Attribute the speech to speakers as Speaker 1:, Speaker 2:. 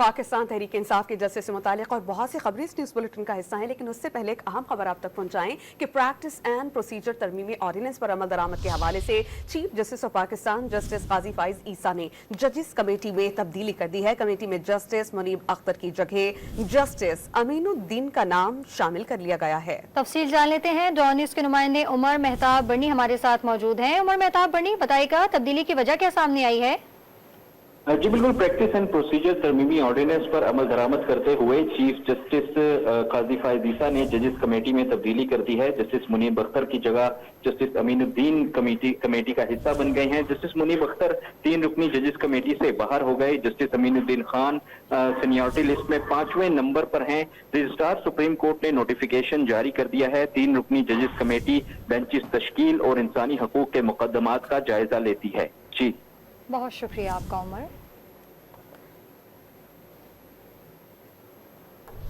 Speaker 1: پاکستان تحریک انصاف کے جلسے سے متعلق اور بہت سی خبریں اس نیوز بلیٹن کا حصہ ہیں، لیکن اس سے پہلے ایک اہم خبر آپ تک پہنچائیں کہ پریکٹس اینڈ پروسیجر ترمیمی آرڈیننس پر عمل درآمد کے حوالے سے chief justice of Pakistan justice قاضی فائز عیسیٰ نے ججز کمیٹی میں تبدیلی کر دی ہے۔ کمیٹی میں جسٹس منیب اختر کی جگہ جسٹس امین الدین کا نام شامل کر لیا گیا ہے۔
Speaker 2: تفصیل جان لیتے ہیں، ڈان نیوز کے نمائندے عمر مہتاب برنی ہمارے ساتھ موجود ہیں۔ عمر مہتاب برنی، بتائے گا تبدیلی کی وجہ کیا سامنے آئی ہے؟
Speaker 3: جی بالکل، پریکٹس اینڈ پروسیجر ترمیمی آرڈیننس پر عمل درآمد کرتے ہوئے چیف جسٹس قاضی فائز عیسیٰ نے ججز کمیٹی میں تبدیلی کر دی ہے۔ جسٹس منیب اختر کی جگہ جسٹس امین الدین کمیٹی کا حصہ بن گئے ہیں۔ جسٹس منیب اختر 3 رکنی ججز کمیٹی سے باہر ہو گئے۔ جسٹس امین الدین خان سینیورٹی لسٹ میں 5ویں نمبر پر ہیں۔ رجسٹرار سپریم کورٹ نے نوٹیفیکیشن جاری کر دیا ہے۔ 3 رکنی ججز کمیٹی بینچز تشکیل اور انسانی حقوق کے مقدمات کا جائزہ لیتی ہے۔ جی
Speaker 2: بہت شکریہ آپ کا عمر۔